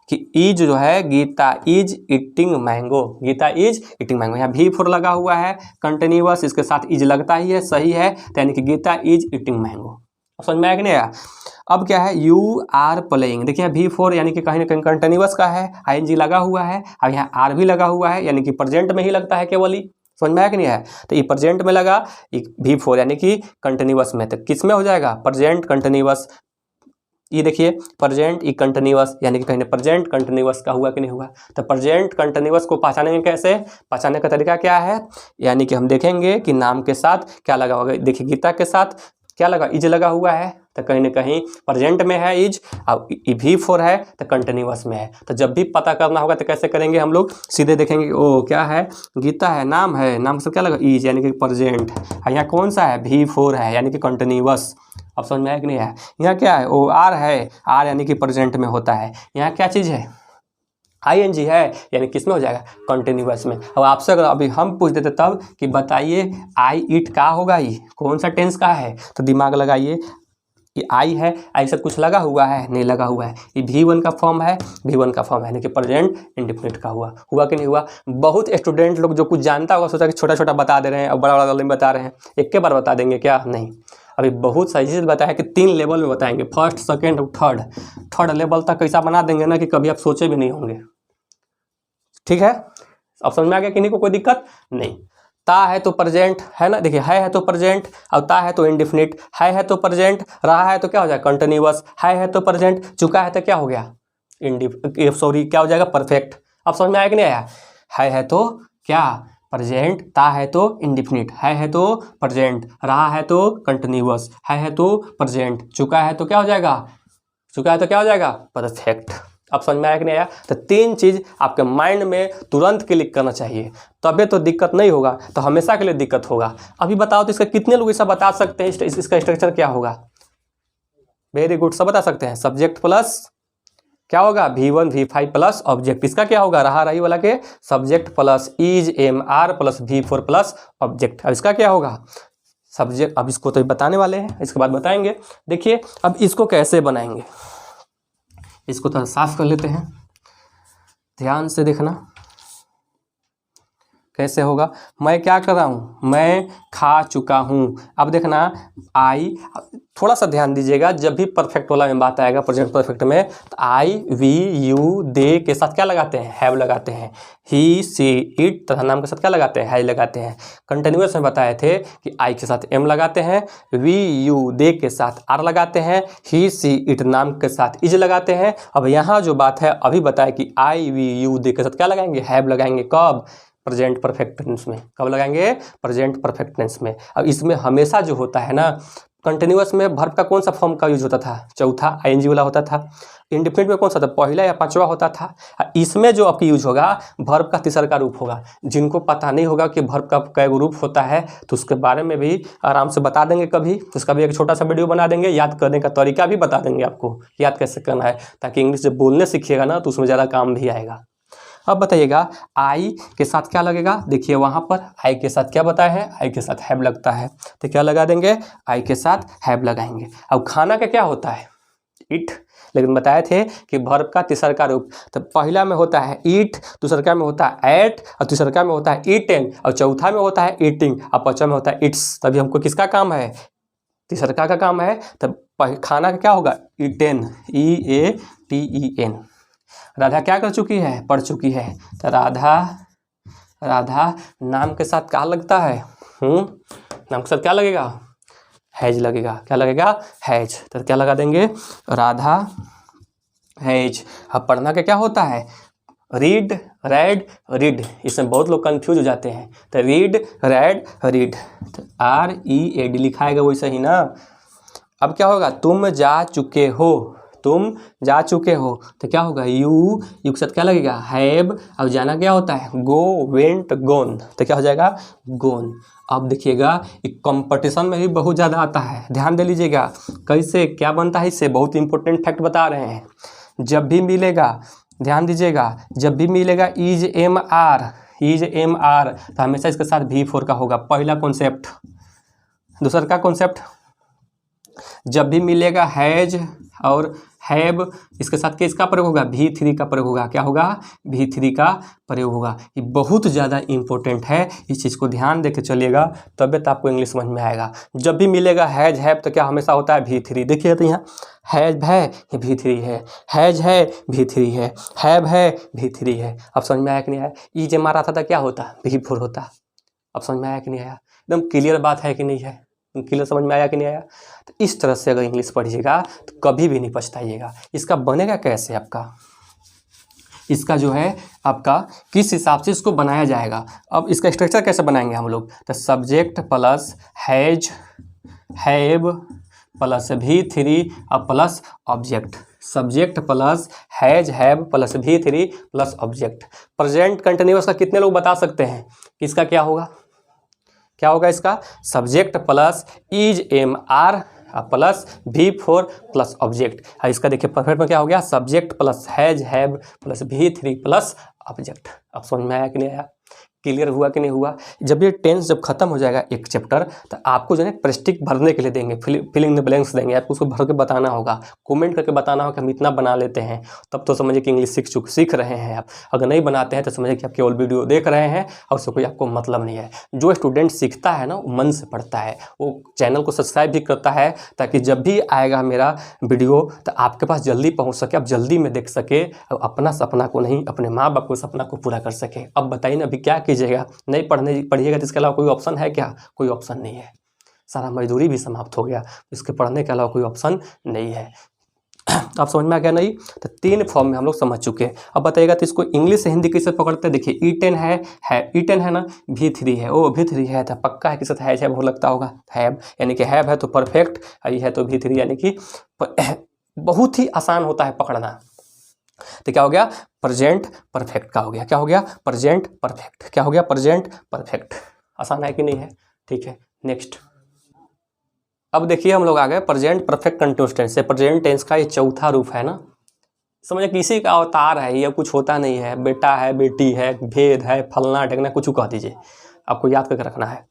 कि इज जो है, Geeta is eating mango, Geeta is eating mango. यहाँ V4 लगा हुआ है, कंटिन्यूअस, इसके साथ इज लगता ही है, सही है, तो यानी कि गीता इज ईटिंग मैंगो। समझ में आया कि नहीं आया। अब क्या है, यू आर प्लेइंग, देखिए V4 यानी कि कहीं ना कहीं कंटिन्यूअस का है, ING लगा हुआ है, अब यहाँ आर भी लगा हुआ है, यानी कि प्रेजेंट में ही लगता है केवल ही। समझ में आया कि नहीं है। तो ये प्रेजेंट में लगा, V4 यानी कि कंटिन्यूअस में, तो किस में हो जाएगा, प्रेजेंट कंटिन्यूअस। ये देखिए प्रेजेंट ई कंटिन्यूअस, यानी कि कहीं प्रेजेंट कंटिन्यूअस का हुआ कि नहीं हुआ। तो प्रेजेंट कंटिन्यूअस को पहचानेंगे कैसे, पहचानने का तरीका क्या है, यानी कि हम देखेंगे कि नाम के साथ क्या लगा होगा। देखिए गीता के साथ क्या लगा, इज लगा हुआ है, तो कहीं ना कहीं प्रेजेंट में है इज, अब V4 है तो कंटिन्यूअस में है। तो जब भी पता करना होगा तो कैसे करेंगे हम लोग, सीधे देखेंगे ओ क्या है, गीता है, नाम है, नाम से क्या लगा, इज यानी कि प्रेजेंट, यहाँ कौन सा है, V4 है यानी कि कंटिन्यूअस। अब समझ में आया कि नहीं है। यहाँ क्या है, ओ आर है, आर यानी कि प्रेजेंट में होता है। यहाँ क्या चीज़ है, ING है, यानी किस में हो जाएगा, कंटिन्यूअस में। अब आपसे अगर अभी हम पूछ देते तब कि बताइए आई ईट का होगा, ये कौन सा टेंस का है, तो दिमाग लगाइए, ये आई है, आई से कुछ लगा हुआ है, नहीं लगा हुआ है। ये V1 का फॉर्म है, V1 का फॉर्म है, यानी कि प्रेजेंट इंडेफिनिट का हुआ कि नहीं हुआ। बहुत स्टूडेंट लोग जो कुछ जानता होगा सोचा कि छोटा छोटा बता दे रहे हैं और बड़ा बड़ा नहीं बता रहे हैं, एक के बार बता देंगे क्या, नहीं। अभी बहुत सही चीज़ बताया कि 3 लेवल में बताएंगे, फर्स्ट सेकेंड और थर्ड लेवल तक कैसा बना देंगे ना कि कभी आप सोचे भी नहीं होंगे। ठीक है, अब समझ में आ गया कि नहीं को कोई दिक्कत नहीं। ता है तो प्रेजेंट है ना, देखिए है तो प्रेजेंट, अब ता है तो इंडेफिनिट, है तो प्रेजेंट, रहा है तो क्या हो जाएगा कंटिन्यूअस, है तो प्रेजेंट, चुका है तो क्या हो गया क्या हो जाएगा, परफेक्ट। अब समझ में आया कि नहीं आया। है तो क्या प्रेजेंट, ता है तो इंडेफिनिट, है तो प्रेजेंट, रहा है तो कंटिन्यूअस, है तो प्रेजेंट, चुका है तो क्या हो जाएगा, परफेक्ट। अब समझ में आया कि नहीं आया। तो 3 चीज़ आपके माइंड में तुरंत क्लिक करना चाहिए, तबे तो दिक्कत नहीं होगा, तो हमेशा के लिए दिक्कत होगा। अभी बताओ तो इसका कितने लोग ऐसा बता सकते हैं, इसका स्ट्रक्चर क्या होगा। वेरी गुड, सब बता सकते हैं। सब्जेक्ट प्लस क्या होगा, V1 V5 प्लस ऑब्जेक्ट। इसका क्या होगा, रहा रही वाला के subject plus is MR plus V4 plus object. अब इसका क्या होगा, सब्जेक्ट। अब इसको तो बताने वाले हैं, इसके बाद बताएंगे। देखिए अब इसको कैसे बनाएंगे, इसको थोड़ा साफ कर लेते हैं, ध्यान से देखना कैसे होगा। मैं क्या कर रहा हूँ, मैं खा चुका हूँ। अब देखना आई, थोड़ा सा ध्यान दीजिएगा, जब भी परफेक्ट वाला में बात आएगा प्रेजेंट परफेक्ट में, तो I we you दे के साथ क्या लगाते हैं, हैव लगाते हैं। ही सी इट तथा नाम के साथ क्या लगाते हैं, है लगाते हैं। कंटिन्यूअस में बताए थे कि I के साथ M लगाते हैं, वी यू दे के साथ R लगाते हैं, ही सी इट नाम के साथ इज लगाते हैं। अब यहाँ जो बात है अभी बताए कि I we you दे के साथ क्या लगाएंगे, हैव लगाएंगे। कब, प्रेजेंट परफेक्ट टेंस में। कब लगाएंगे, प्रेजेंट परफेक्ट टेंस में। अब इसमें हमेशा जो होता है ना, कंटिन्यूअस में वर्ब का कौन सा फॉर्म का यूज होता था? चौथा आईएनजी वाला होता था। इंडेफिनिट में कौन सा था? पहला या पांचवा होता था। इसमें जो आपकी यूज होगा वर्ब का तीसरा का रूप होगा। जिनको पता नहीं होगा कि वर्ब का कै रूप होता है तो उसके बारे में भी आराम से बता देंगे कभी, तो उसका भी एक छोटा सा वीडियो बना देंगे, याद करने का तरीका भी बता देंगे आपको याद कैसे करना है, ताकि इंग्लिश जब बोलने सीखिएगा ना तो उसमें ज़्यादा काम भी आएगा। अब बताइएगा आई के साथ क्या लगेगा? देखिए वहाँ पर आई के साथ क्या बताया है? आई के साथ हैव लगता है, तो क्या लगा देंगे? आई के साथ हैव लगाएंगे। अब खाना का क्या होता है? ईट। लेकिन बताए थे कि वर्ब का तीसरा का रूप, तो पहला में होता है ईट, दूसरा में होता है एट, और तीसरा में होता है ईटेन, और चौथा में होता है ईटिंग, और पांचवा में होता है इट्स। तभी हमको किसका काम है? तीसरा का काम है। तब खाना का क्या होगा? Eaten, EATEN। राधा क्या कर चुकी है? पढ़ चुकी है। तो राधा नाम के साथ क्या लगता है? नाम के साथ क्या लगेगा? हैज लगेगा। क्या लगेगा? हैज। तो क्या लगा देंगे? राधा हैज। अब पढ़ना का क्या होता है? Read, red, read. इसमें बहुत लोग कंफ्यूज हो जाते हैं। तो रीड, रेड, रीड, तो READ लिखाएगा वैसे ही ना। अब क्या होगा? तुम जा चुके हो, तुम जा चुके हो, तो क्या होगा? यू के साथ क्या लगेगा? हैव। अब जाना क्या होता है? गो, वेंट, गोन, तो क्या हो जाएगा? गोन। अब देखिएगा कंपटीशन में भी बहुत ज़्यादा आता है, ध्यान दे लीजिएगा। कैसे क्या बनता है इससे? बहुत इंपॉर्टेंट फैक्ट बता रहे हैं। जब भी मिलेगा, ध्यान दीजिएगा, जब भी मिलेगा इज एम आर, तो हमेशा इसके साथ V4 का होगा। पहला कॉन्सेप्ट। दूसरा का कॉन्सेप्ट, जब भी मिलेगा हैज और हैव, इसके साथ किसका प्रयोग होगा? V3 का प्रयोग होगा। क्या होगा? V3 का प्रयोग होगा। ये बहुत ज़्यादा इंपॉर्टेंट है, इस चीज़ को ध्यान देके चलिएगा, तब तो आपको इंग्लिश समझ में आएगा। जब भी मिलेगा हैज हैव, तो क्या हमेशा होता है? V3। देखिए तो यहाँ हैज है, ये V3 है, हैज है, V3 है, हैव है, V3 है। अब समझ में आया कि नहीं आया? ई जब मारा था तो क्या होता? V4 होता। अब समझ में आया कि नहीं आया? एकदम क्लियर बात है कि नहीं है? क्लियर समझ में आया कि नहीं आया? तो इस तरह से अगर इंग्लिश पढ़िएगा तो कभी भी नहीं पछताइएगा। इसका बनेगा कैसे आपका? इसका जो है आपका किस हिसाब से इसको बनाया जाएगा? अब इसका स्ट्रक्चर कैसे बनाएंगे हम लोग? तो subject plus has, have plus V3 और plus object. Subject plus has, have plus V3 plus object. Present continuous का कितने लोग बता सकते हैं? इसका क्या होगा? क्या होगा इसका? Subject plus is am are plus V4 plus object. इसका देखिए परफेक्ट में क्या हो गया? Subject plus has, have plus V3 plus object. अब समझ में आया कि नहीं आया? क्लियर हुआ कि नहीं हुआ? जब ये टेंस जब खत्म हो जाएगा एक चैप्टर, तो आपको जो है प्रेस्टिक भरने के लिए देंगे, फिलिंग द ब्लैंक्स देंगे, आपको उसको भर के बताना होगा, कमेंट करके बताना होगा कि हम इतना बना लेते हैं, तब तो समझिए कि इंग्लिश सीख रहे हैं आप। अगर नहीं बनाते हैं तो समझिए कि आप केवल वीडियो देख रहे हैं और उससे कोई आपको मतलब नहीं है। जो स्टूडेंट सीखता है ना वो मन से पढ़ता है, वो चैनल को सब्सक्राइब भी करता है, ताकि जब भी आएगा मेरा वीडियो तो आपके पास जल्दी पहुँच सके, आप जल्दी में देख सके, और अपना सपना को नहीं, अपने माँ बाप को सपना को पूरा कर सके। अब बताइए ना, अभी क्या कीजिएगा? नहीं पढ़िएगा तो इसके अलावा कोई ऑप्शन है क्या? कोई ऑप्शन नहीं है। सारा मजदूरी भी समाप्त हो गया, इसके पढ़ने के अलावा कोई ऑप्शन नहीं है। आप समझ में आ गया? नहीं तो 3 फॉर्म में हम लोग समझ चुके हैं। अब बताइएगा तो इसको इंग्लिश से हिंदी कैसे पकड़ते हैं? देखिए E10 है E10 है ना, V3 है, ओ V3 है तो पक्का है, किसी साथ हैज है वो लगता होगा हैव, यानी कि हैव है तो परफेक्ट, आई है तो V3, यानी कि बहुत ही आसान होता है पकड़ना। तो क्या हो गया? प्रेजेंट परफेक्ट का हो गया। क्या हो गया? Present perfect. क्या हो गया? Present perfect. आसान है कि नहीं है? ठीक है, नेक्स्ट। अब देखिए हम लोग आ गए प्रेजेंट परफेक्ट कंटिन्यूअस टेंस से। प्रेजेंट टेंस का ये चौथा रूप है ना, समझिए किसी का अवतार है, ये कुछ होता नहीं है, बेटा है, बेटी है, भेद है, फलना ढकना, कुछ कह दीजिए, आपको याद करके रखना है।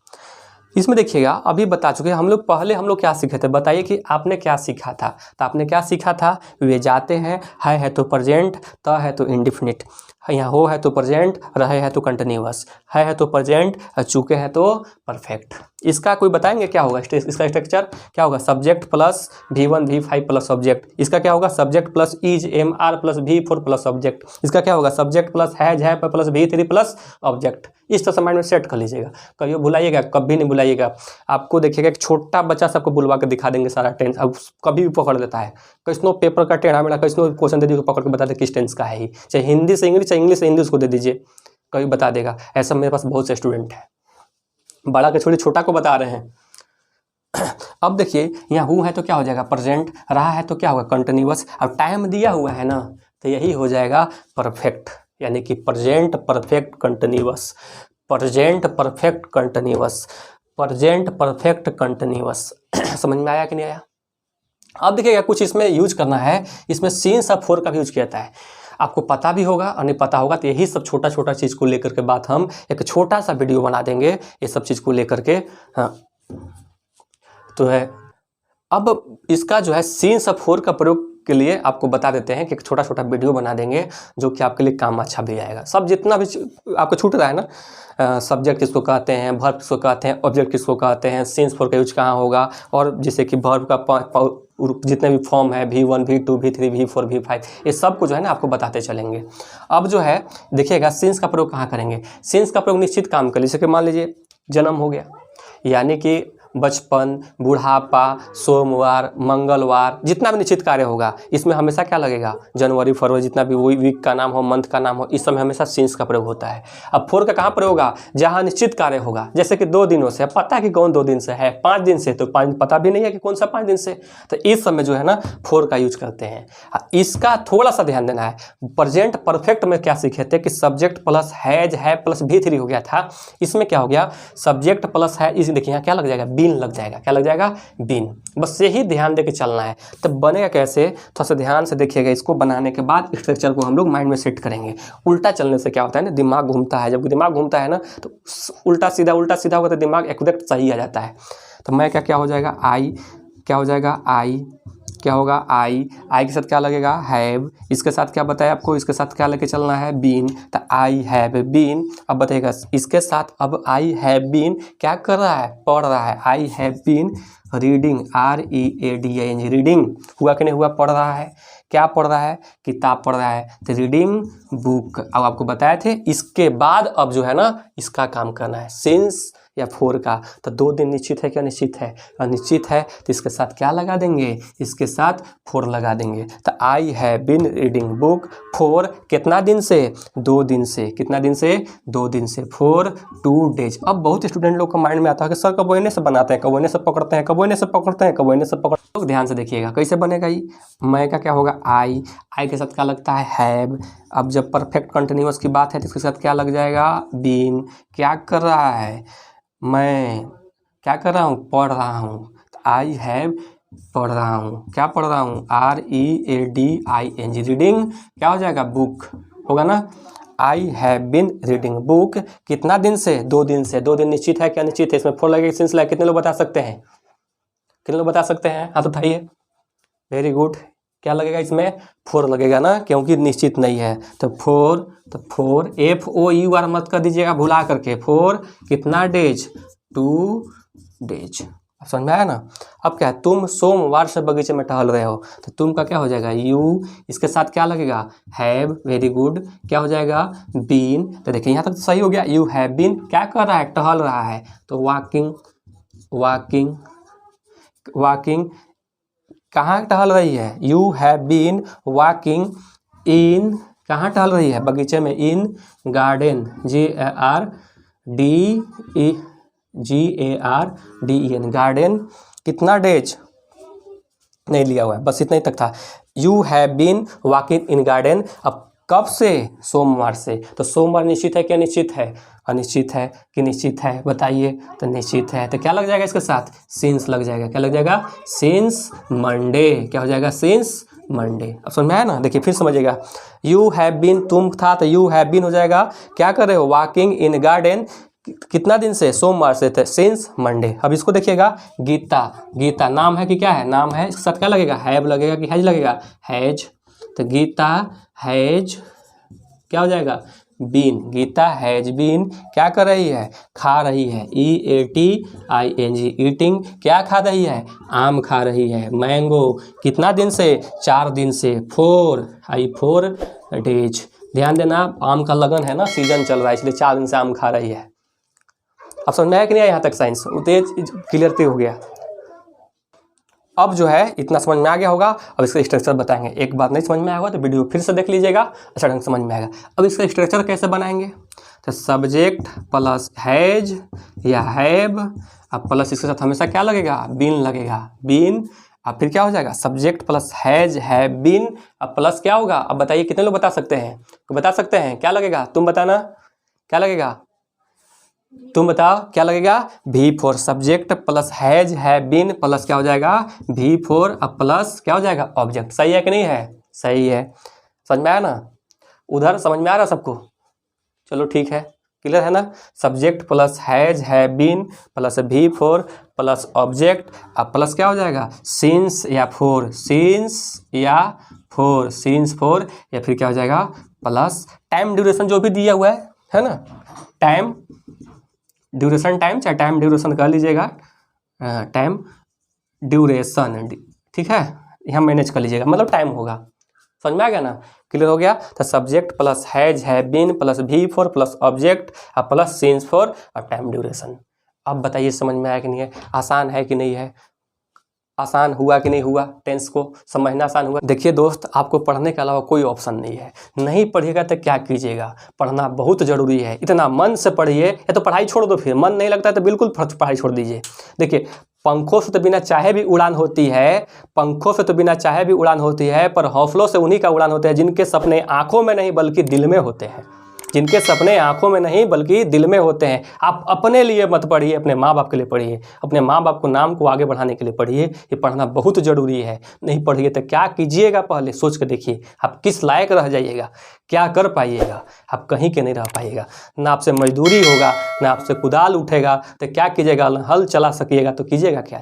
इसमें देखिएगा अभी बता चुके हम लोग, पहले हम लोग क्या सीखे थे? बताइए कि आपने क्या सीखा था? तो आपने क्या सीखा था? वे जाते हैं, है तो प्रेजेंट, त है तो इंडिफिनिट, यहाँ हो है तो प्रेजेंट, रहे है तो कंटिन्यूअस, है तो प्रेजेंट, चुके हैं तो परफेक्ट। इसका कोई बताएंगे क्या होगा? इसका स्ट्रक्चर क्या होगा? Subject plus V1 V5 plus object. इसका क्या होगा? Subject plus is am are plus V4 plus object. इसका क्या होगा? सब्जेक्ट प्लस हैज है प्लस V3 प्लस ऑब्जेक्ट। इस तरह से माइंड में सेट कर लीजिएगा, कभी भुलाइएगा, कभी नहीं भुलाइएगा। आपको देखिएगा एक छोटा बच्चा सबको बुलवा के दिखा देंगे सारा टेंस, अब कभी भी पकड़ लेता है। कैसनो पेपर का टेढ़ा मेढ़ा कैसनो क्वेश्चन दे दीजिए, पकड़ के बता दे किस टेंस का है ही, चाहे हिंदी से इंग्लिश, चाहे इंग्लिश से हिंदी, उसको दे दीजिए, कभी बता देगा। ऐसा मेरे पास बहुत से स्टूडेंट है, बड़ा के छोटे छोटा को बता रहे हैं। अब देखिए यहाँ हु है तो क्या हो जाएगा प्रेजेंट, रहा है तो क्या होगा कंटिन्यूअस। अब टाइम दिया हुआ है ना तो यही हो जाएगा परफेक्ट, यानी कि present perfect continuous, present perfect continuous, present perfect continuous. समझ में आया कि नहीं आया? अब देखिएगा कुछ इसमें यूज करना है, इसमें सीन्स ऑफ फोर का भी यूज किया जाता है, आपको पता भी होगा और नहीं पता होगा, तो यही सब छोटा छोटा चीज़ को लेकर के बात हम एक छोटा सा वीडियो बना देंगे ये सब चीज़ को लेकर के। हाँ तो है, अब इसका जो है सीन्स ऑफ फोर का प्रयोग के लिए आपको बता देते हैं कि एक छोटा छोटा वीडियो बना देंगे जो कि आपके लिए काम अच्छा भी आएगा। सब जितना भी आपको छूट रहा है ना, सब्जेक्ट किसको कहते हैं, वर्ब किसको कहते हैं, ऑब्जेक्ट किसको कहते हैं, सीन्स फोर का यूज कहाँ होगा, और जैसे कि वर्ब का जितने भी फॉर्म है V1 V2 V3 V4 V5 ये सब को जो है ना आपको बताते चलेंगे। अब जो है देखिएगा सीन्स का प्रयोग कहाँ करेंगे। सीन्स का प्रयोग निश्चित काम कर, जैसे कि मान लीजिए जन्म हो गया, यानी कि बचपन, बुढ़ापा, सोमवार, मंगलवार, जितना भी निश्चित कार्य होगा इसमें हमेशा क्या लगेगा, जनवरी फरवरी जितना भी वीक का नाम हो, मंथ का नाम हो, इस समय हमेशा सीन्स का प्रयोग होता है। अब फोर का कहाँ प्रयोग होगा, जहाँ निश्चित कार्य होगा, जैसे कि 2 दिनों से, पता है कि कौन 2 दिन से है, 5 दिन से तो 5 पता भी नहीं है कि कौन सा 5 दिन से, तो इस समय जो है ना फोर का यूज करते हैं। इसका थोड़ा सा ध्यान देना है। प्रेजेंट परफेक्ट में क्या सीखे थे कि सब्जेक्ट प्लस हैज है प्लस V3 हो गया था, इसमें क्या हो गया सब्जेक्ट प्लस है, इस देखिए यहाँ क्या लग जाएगा, बीन लग जाएगा, क्या लग जाएगा, बीन। बस यही ध्यान दे के चलना है। तो बनेगा कैसे, थोड़ा सा ध्यान से देखिएगा। इसको बनाने के बाद स्ट्रक्चर को हम लोग माइंड में सेट करेंगे। उल्टा चलने से क्या होता है ना, दिमाग घूमता है, जब दिमाग घूमता है ना तो उल्टा सीधा होगा तो दिमाग एकदम सही आ जाता है। तो मैं क्या हो जाएगा, आई क्या हो जाएगा, आई क्या होगा, आई के साथ क्या लगेगा, हैव, इसके साथ क्या बताया आपको, इसके साथ क्या लेके चलना है, बीन, तो आई हैव बीन। अब बताइएगा इसके साथ, अब आई हैव बीन क्या कर रहा है, पढ़ रहा है, I have been reading, READING, reading हुआ कि नहीं हुआ, पढ़ रहा है, क्या पढ़ रहा है, किताब पढ़ रहा है, तो रीडिंग बुक। अब आपको बताए थे इसके बाद अब जो है ना इसका काम करना है सिंस या फोर का। तो 2 दिन निश्चित है क्या, निश्चित है, अनिश्चित है तो इसके साथ क्या लगा देंगे, इसके साथ फोर लगा देंगे। तो I have been reading book for कितना दिन से, 2 दिन से, कितना दिन से, 2 दिन से, फॉर 2 डेज। अब बहुत स्टूडेंट लोग का माइंड में आता है कि सर कब इन्हें से बनाते हैं, कब इन्हें से पकड़ते हैं, कब इन्हें से पकड़ते हैं, कब इन्हें से पकड़ते हैं। तो ध्यान से देखिएगा कैसे बनेगा ये, मैं का क्या होगा, आई के साथ क्या लगता है, हैव। अब जब परफेक्ट कंटिन्यूअस की बात है तो इसके साथ क्या लग जाएगा, बीन। क्या कर रहा है, मैं क्या कर रहा हूँ, पढ़ रहा हूँ, तो आई हैव पढ़ रहा हूँ, क्या पढ़ रहा हूँ, READING, रीडिंग क्या हो जाएगा, बुक होगा ना। I have been reading book कितना दिन से, 2 दिन से। 2 दिन निश्चित है क्या, निश्चित है, इसमें फोर लगेगा, सिंस लगे। कितने लोग बता सकते हैं, कितने लोग बता सकते हैं, हाथ उठाइए, वेरी गुड। क्या लगेगा इसमें, फोर लगेगा ना, क्योंकि निश्चित नहीं है। तो फोर FOUR मत कर दीजिएगा भुला करके, फोर कितना डेज, 2 डेज। समझ में आया ना। अब क्या है, तुम सोमवार से बगीचे में टहल रहे हो, तो तुम का क्या हो जाएगा, यू, इसके साथ क्या लगेगा, हैव, वेरी गुड, क्या हो जाएगा, बीन। तो देखिए यहाँ तक तो सही हो गया, यू हैव बीन क्या कर रहा है, टहल रहा है, तो वॉकिंग कहाँ टहल रही है, you have been walking in, कहाँ टहल रही है, बगीचे में, इन गार्डन, GARDEN गार्डन। कितना डेज नहीं लिया हुआ है, बस इतना ही तक था। You have been walking in garden. अब कब से, सोमवार से। तो सोमवार निश्चित है क्या, निश्चित है, अनिश्चित है कि निश्चित है, बताइए। तो निश्चित है, तो क्या लग जाएगा इसके साथ, सिंस लग जाएगा, क्या लग जाएगा, सिंस मंडे। क्या हो जाएगा, सिंस मंडे। अब समझ में आया ना, देखिए फिर समझिएगा। यू हैव बीन, तुम था तो यू हैव बीन हो जाएगा, क्या कर रहे हो, वॉकिंग इन गार्डन, कितना दिन से, सोमवार से, थे सिंस मंडे। अब इसको देखिएगा, गीता नाम है कि क्या है, नाम है, इसके साथ क्या लगेगा, हैव लगेगा कि हैज लगेगा, हैज। तो गीता हैज क्या हो जाएगा, बीन, गीता हैज बीन क्या कर रही है, खा रही है, EATING ईटिंग, क्या खा रही है, आम खा रही है, मैंगो कितना दिन से, 4 दिन से, 4 डेज। ध्यान देना, आम का लगन है ना, सीजन चल रहा है, इसलिए 4 दिन से आम खा रही है। अब समझ में आया कि नहीं आया यहाँ तक, साइंस तेज क्लियर हो गया। अब जो है इतना समझ में आ गया होगा। अब इसका स्ट्रक्चर बताएंगे, एक बात नहीं समझ में आया होगा तो वीडियो फिर से देख लीजिएगा, अच्छा ढंग समझ में आएगा। अब इसका स्ट्रक्चर कैसे बनाएंगे, तो सब्जेक्ट प्लस हैज या हैव, अब प्लस इसके साथ हमेशा क्या लगेगा, बीन लगेगा, बीन। अब फिर क्या हो जाएगा, subject plus has have been, अब प्लस क्या होगा, अब बताइए कितने लोग बता सकते हैं, तो बता सकते हैं क्या लगेगा, तुम बताना क्या लगेगा, तुम बताओ क्या लगेगा, V four subject plus has have been plus क्या हो जाएगा, भी फॉर, अब प्लस क्या हो जाएगा, ऑब्जेक्ट। सही है कि नहीं है, सही है, समझ में आया ना, उधर समझ में आ रहा सबको, चलो ठीक है, क्लियर है ना। Subject plus has have been plus V four plus object, अब प्लस क्या हो जाएगा, सिंस या फोर, सिंस या फोर, सिंस फोर, या फिर क्या हो जाएगा प्लस टाइम ड्यूरेशन जो भी दिया हुआ है ना, टाइम ड्यूरेशन, टाइम चाहे टाइम ड्यूरेशन कर लीजिएगा, टाइम ड्यूरेशन, ठीक है, यहाँ मैनेज कर लीजिएगा, मतलब टाइम होगा, समझ में आ गया ना, क्लियर हो गया। तो subject plus has have been plus V four plus object और प्लस सिंस फॉर और टाइम ड्यूरेशन। अब बताइए समझ में आया कि नहीं है, आसान है कि नहीं है, आसान हुआ कि नहीं हुआ, टेंस को समझना आसान हुआ। देखिए दोस्त, आपको पढ़ने के अलावा कोई ऑप्शन नहीं है, नहीं पढ़िएगा तो क्या कीजिएगा, पढ़ना बहुत ज़रूरी है, इतना मन से पढ़िए, या तो पढ़ाई छोड़ दो, फिर मन नहीं लगता है तो बिल्कुल पढ़ाई छोड़ दीजिए। देखिए पंखों से तो बिना चाहे भी उड़ान होती है, पंखों से तो बिना चाहे भी उड़ान होती है, पर हौसलों से उन्हीं का उड़ान होता है जिनके सपने आंखों में नहीं बल्कि दिल में होते हैं, जिनके सपने आंखों में नहीं बल्कि दिल में होते हैं। आप अपने लिए मत पढ़िए, अपने माँ बाप के लिए पढ़िए, अपने माँ बाप को नाम को आगे बढ़ाने के लिए पढ़िए, ये पढ़ना बहुत ज़रूरी है। नहीं पढ़िए तो क्या कीजिएगा, पहले सोच कर देखिए, आप किस लायक रह जाइएगा, क्या कर पाइएगा, आप कहीं के नहीं रह पाइएगा, ना आपसे मजदूरी होगा, ना आपसे कुदाल उठेगा, तो क्या कीजिएगा, हल चला सकिएगा तो कीजिएगा क्या।